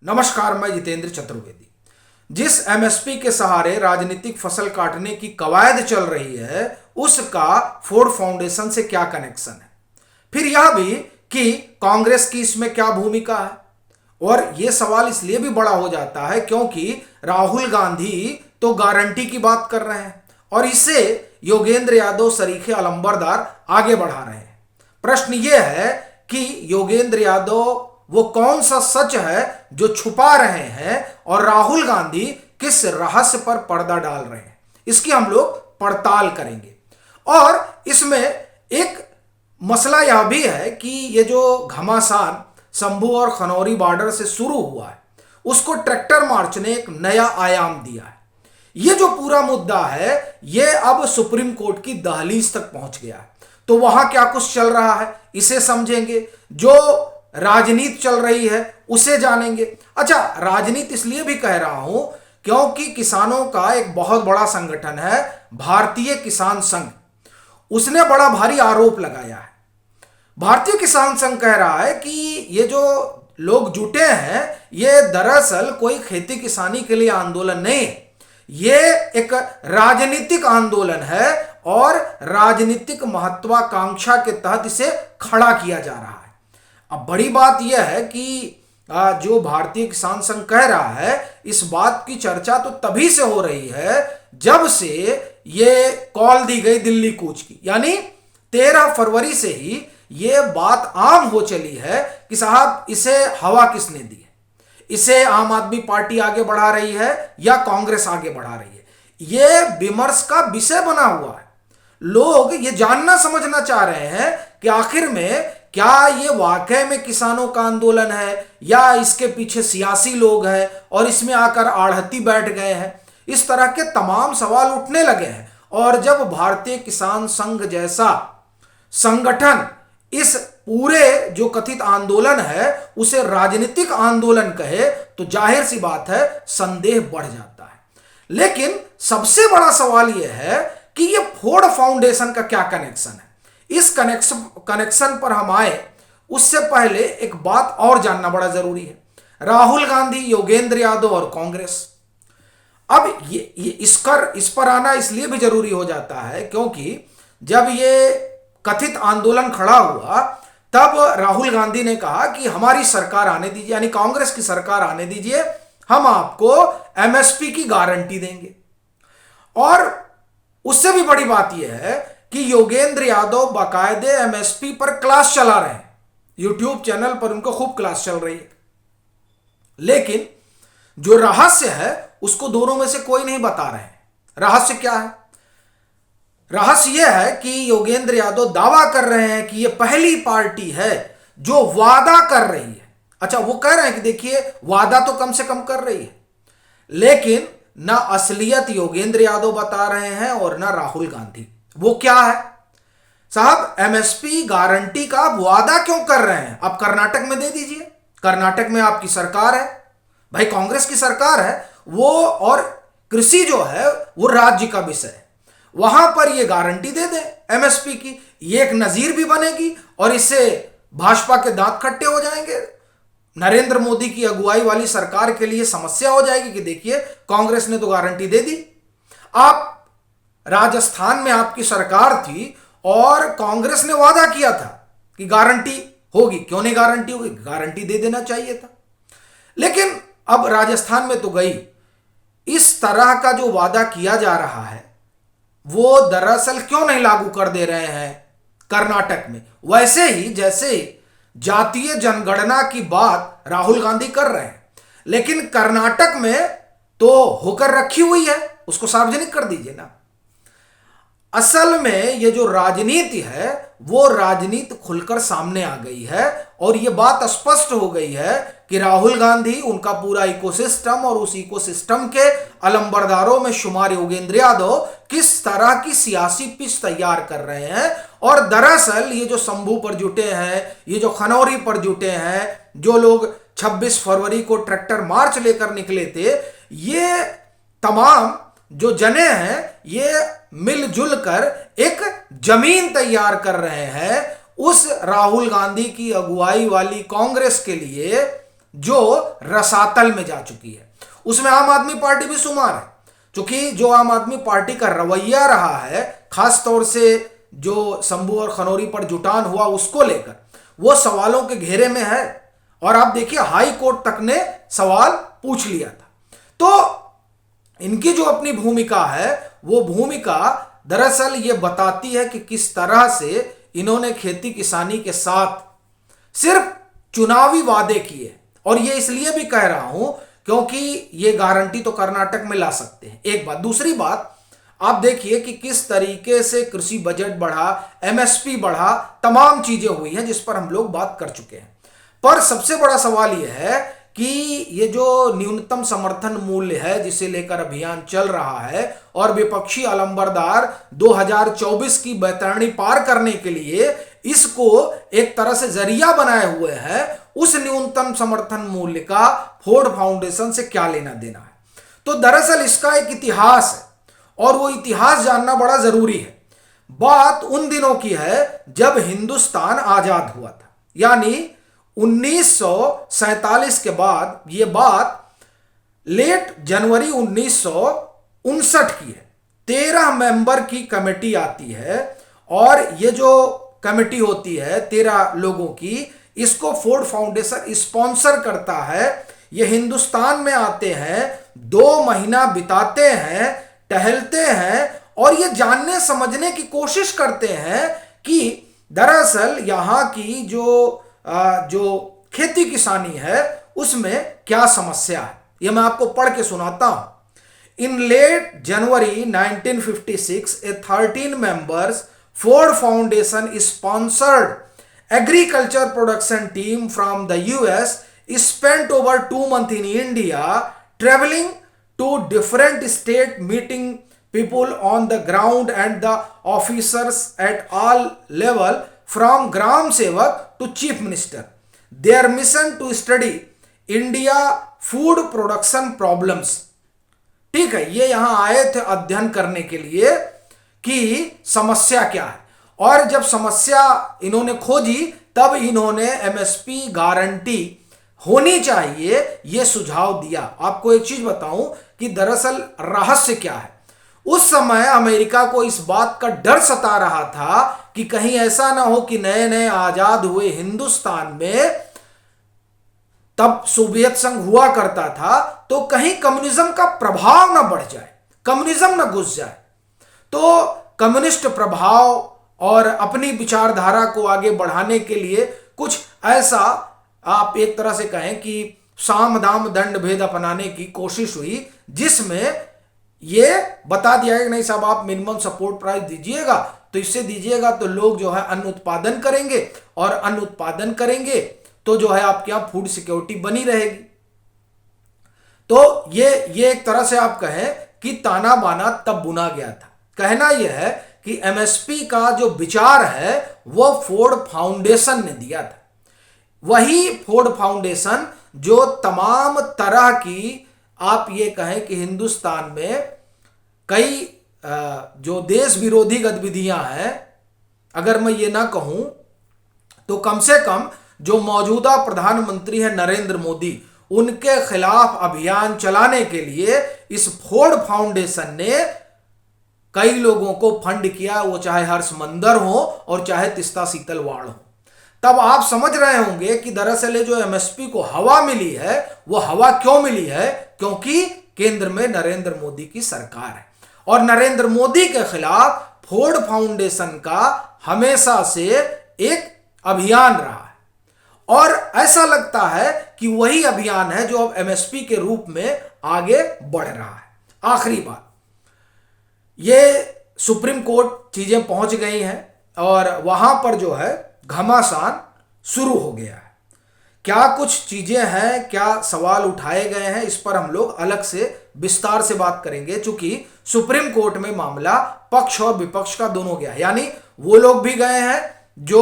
नमस्कार, मैं जितेंद्र चतुर्वेदी। जिस एमएसपी के सहारे राजनीतिक फसल काटने की कवायद चल रही है, उसका फोर्ड फाउंडेशन से क्या कनेक्शन है? फिर यह भी कि कांग्रेस की इसमें क्या भूमिका है। और यह सवाल इसलिए भी बड़ा हो जाता है क्योंकि राहुल गांधी तो गारंटी की बात कर रहे हैं और इसे योगेंद्र यादव सरीखे अलंबरदार आगे बढ़ा रहे हैं। प्रश्न यह है कि योगेंद्र यादव वो कौन सा सच है जो छुपा रहे हैं और राहुल गांधी किस रहस्य पर पर्दा डाल रहे हैं, इसकी हम लोग पड़ताल करेंगे। और इसमें एक मसला यह भी है कि ये जो घमासान शंभू और खनौरी बॉर्डर से शुरू हुआ है, उसको ट्रैक्टर मार्च ने एक नया आयाम दिया है। ये जो पूरा मुद्दा है, ये अब सुप्रीम कोर्ट की दहलीज तक पहुंच गया है। तो वहां क्या कुछ चल रहा है, इसे समझेंगे। जो राजनीति चल रही है उसे जानेंगे। अच्छा, राजनीति इसलिए भी कह रहा हूं क्योंकि किसानों का एक बहुत बड़ा संगठन है भारतीय किसान संघ, उसने बड़ा भारी आरोप लगाया है। भारतीय किसान संघ कह रहा है कि ये जो लोग जुटे हैं, ये दरअसल कोई खेती किसानी के लिए आंदोलन नहीं, ये एक राजनीतिक आंदोलन है और राजनीतिक महत्वाकांक्षा के तहत इसे खड़ा किया जा रहा है। अब बड़ी बात यह है कि जो भारतीय किसान संघ कह रहा है, इस बात की चर्चा तो तभी से हो रही है जब से ये कॉल दी गई दिल्ली कूच की, यानी 13 फरवरी से ही ये बात आम हो चली है कि साहब इसे हवा किसने दी है, इसे आम आदमी पार्टी आगे बढ़ा रही है या कांग्रेस आगे बढ़ा रही है। ये विमर्श का विषय बना हुआ है। लोग ये जानना समझना चाह रहे हैं कि आखिर में क्या ये वाकई में किसानों का आंदोलन है या इसके पीछे सियासी लोग हैं और इसमें आकर आढ़ती बैठ गए हैं। इस तरह के तमाम सवाल उठने लगे हैं। और जब भारतीय किसान संघ जैसा संगठन इस पूरे जो कथित आंदोलन है उसे राजनीतिक आंदोलन कहे, तो जाहिर सी बात है संदेह बढ़ जाता है। लेकिन सबसे बड़ा सवाल यह है कि ये फोर्ड फाउंडेशन का क्या कनेक्शन है। इस कनेक्शन पर हम आए उससे पहले एक बात और जानना बड़ा जरूरी है। राहुल गांधी, योगेंद्र यादव और कांग्रेस, अब ये इस पर आना इसलिए भी जरूरी हो जाता है क्योंकि जब ये कथित आंदोलन खड़ा हुआ तब राहुल गांधी ने कहा कि हमारी सरकार आने दीजिए, यानी कांग्रेस की सरकार आने दीजिए, हम आपको एमएसपी की गारंटी देंगे। और उससे भी बड़ी बात यह है कि योगेंद्र यादव बाकायदे एमएसपी पर क्लास चला रहे हैं, यूट्यूब चैनल पर उनको खूब क्लास चल रही है। लेकिन जो रहस्य है उसको दोनों में से कोई नहीं बता रहे हैं। रहस्य क्या है? रहस्य यह है कि योगेंद्र यादव दावा कर रहे हैं कि यह पहली पार्टी है जो वादा कर रही है। अच्छा, वो कह रहे हैं कि देखिए वादा तो कम से कम कर रही है, लेकिन ना असलियत योगेंद्र यादव बता रहे हैं और ना राहुल गांधी। वो क्या है साहब? एमएसपी गारंटी का आप वादा क्यों कर रहे हैं? आप कर्नाटक में दे दीजिए, कर्नाटक में आपकी सरकार है, भाई कांग्रेस की सरकार है वो, और कृषि जो है वो राज्य का विषय है, वहां पर ये गारंटी दे दे एमएसपी की। ये एक नजीर भी बनेगी और इससे भाजपा के दांत खट्टे हो जाएंगे। नरेंद्र मोदी की अगुवाई वाली सरकार के लिए समस्या हो जाएगी कि देखिए कांग्रेस ने तो गारंटी दे दी। आप राजस्थान में आपकी सरकार थी और कांग्रेस ने वादा किया था कि गारंटी होगी, क्यों नहीं गारंटी होगी? गारंटी दे देना चाहिए था। लेकिन अब राजस्थान में तो गई। इस तरह का जो वादा किया जा रहा है वो दरअसल क्यों नहीं लागू कर दे रहे हैं कर्नाटक में? वैसे ही जैसे जातीय जनगणना की बात राहुल गांधी कर रहे हैं, लेकिन कर्नाटक में तो होकर रखी हुई है, उसको सार्वजनिक कर दीजिए ना। असल में ये जो राजनीति है वो राजनीति खुलकर सामने आ गई है और ये बात स्पष्ट हो गई है कि राहुल गांधी, उनका पूरा इकोसिस्टम और उस इकोसिस्टम के अलंबरदारों में शुमार योगेंद्र यादव किस तरह की सियासी पिच तैयार कर रहे हैं। और दरअसल ये जो शंभू पर जुटे हैं, ये जो खनौरी पर जुटे हैं, जो लोग 26 फरवरी को ट्रैक्टर मार्च लेकर निकले थे, ये तमाम जो जने हैं ये मिलजुल कर एक जमीन तैयार कर रहे हैं उस राहुल गांधी की अगुवाई वाली कांग्रेस के लिए जो रसातल में जा चुकी है। उसमें आम आदमी पार्टी भी शुमार है, क्योंकि जो आम आदमी पार्टी का रवैया रहा है, खास तौर से जो शंभू और खनौरी पर जुटान हुआ उसको लेकर, वो सवालों के घेरे में है। और आप देखिए हाई कोर्ट तक ने सवाल पूछ लिया था। तो इनकी जो अपनी भूमिका है, वो भूमिका दरअसल ये बताती है कि किस तरह से इन्होंने खेती किसानी के साथ सिर्फ चुनावी वादे किए। और ये इसलिए भी कह रहा हूं क्योंकि ये गारंटी तो कर्नाटक में ला सकते हैं, एक बात। दूसरी बात, आप देखिए कि किस तरीके से कृषि बजट बढ़ा, एमएसपी बढ़ा, तमाम चीजें हुई हैं जिस पर हम लोग बात कर चुके हैं। पर सबसे बड़ा सवाल यह है कि ये जो न्यूनतम समर्थन मूल्य है जिसे लेकर अभियान चल रहा है, और विपक्षी अलंबरदार 2024 की बैतरणी पार करने के लिए इसको एक तरह से जरिया बनाए हुए हैं, उस न्यूनतम समर्थन मूल्य का फोर्ड फाउंडेशन से क्या लेना देना है। तो दरअसल इसका एक इतिहास है और वो इतिहास जानना बड़ा जरूरी है। बात उन दिनों की है जब हिंदुस्तान आजाद हुआ था, यानी 1947 के बाद। ये बात लेट जनवरी 1959 की है। 13 मेंबर की कमेटी आती है और ये जो कमेटी होती है 13 लोगों की, इसको फोर्ड फाउंडेशन स्पॉन्सर करता है। ये हिंदुस्तान में आते हैं, 2 महीना बिताते हैं, टहलते हैं और ये जानने समझने की कोशिश करते हैं कि दरअसल यहाँ की जो खेती किसानी है उसमें क्या समस्या है। यह मैं आपको पढ़ के सुनाता हूं। इन late January 1956 A 13 members Ford Foundation sponsored agriculture production team from the US spent over 2 months in India, traveling to different states, meeting people on the ground and the officers at all level from Gram Sevak to Chief Minister. Their mission to study India food production problems. ठीक है, ये यहां आए थे अध्ययन करने के लिए कि समस्या क्या है। और जब समस्या इन्होंने खोजी तब इन्होंने एमएसपी गारंटी होनी चाहिए ये सुझाव दिया। आपको एक चीज बताऊं कि दरअसल रहस्य क्या है। उस समय अमेरिका को इस बात का डर सता रहा था कि कहीं ऐसा ना हो कि नए नए आजाद हुए हिंदुस्तान में, तब सोवियत संघ हुआ करता था, तो कहीं कम्युनिज्म का प्रभाव ना बढ़ जाए, कम्युनिज्म ना घुस जाए। तो कम्युनिस्ट प्रभाव और अपनी विचारधारा को आगे बढ़ाने के लिए कुछ ऐसा, आप एक तरह से कहें कि साम दाम दंड भेद अपनाने की कोशिश हुई, जिसमें ये बता दिया कि नहीं साहब आप मिनिमम सपोर्ट प्राइस दीजिएगा, तो इससे दीजिएगा तो लोग जो है अन्न उत्पादन करेंगे, और अन्न उत्पादन करेंगे तो जो है आपके यहां फूड सिक्योरिटी बनी रहेगी। तो ये एक तरह से आप कहें कि ताना बाना तब बुना गया था। कहना यह है कि एमएसपी का जो विचार है वो फोर्ड फाउंडेशन ने दिया था। वही फोर्ड फाउंडेशन जो तमाम तरह की, आप ये कहें कि हिंदुस्तान में कई जो देश विरोधी गतिविधियां हैं, अगर मैं ये ना कहूं तो कम से कम जो मौजूदा प्रधानमंत्री है नरेंद्र मोदी, उनके खिलाफ अभियान चलाने के लिए इस फोर्ड फाउंडेशन ने कई लोगों को फंड किया, वो चाहे हर्षमंदर हो और चाहे तिस्ता सीतलवाड़ हो। तब आप समझ रहे होंगे कि दरअसल जो एमएसपी को हवा मिली है, वो हवा क्यों मिली है, क्योंकि केंद्र में नरेंद्र मोदी की सरकार है और नरेंद्र मोदी के खिलाफ फोर्ड फाउंडेशन का हमेशा से एक अभियान रहा है। और ऐसा लगता है कि वही अभियान है जो अब एमएसपी के रूप में आगे बढ़ रहा है। आखिरी बात, ये सुप्रीम कोर्ट चीजें पहुंच गई हैं और वहां पर जो है घमासान शुरू हो गया है। क्या कुछ चीजें हैं, क्या सवाल उठाए गए हैं, इस पर हम लोग अलग से विस्तार से बात करेंगे, चूंकि सुप्रीम कोर्ट में मामला पक्ष और विपक्ष का दोनों गया है। यानी वो लोग भी गए हैं जो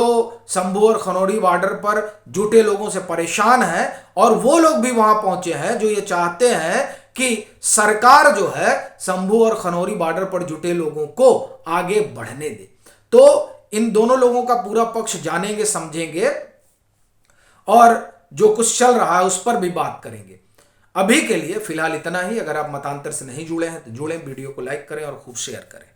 शंभू और खनौरी बॉर्डर पर जुटे लोगों से परेशान हैं, और वो लोग भी वहां पहुंचे हैं जो ये चाहते हैं कि सरकार जो है शंभू और खनौरी बॉर्डर पर जुटे लोगों को आगे बढ़ने दे। तो इन दोनों लोगों का पूरा पक्ष जानेंगे, समझेंगे। और जो कुछ चल रहा है उस पर भी बात करेंगे। अभी के लिए फिलहाल इतना ही। अगर आप मतांतर से नहीं जुड़े हैं तो जुड़ें, वीडियो को लाइक करें और खूब शेयर करें।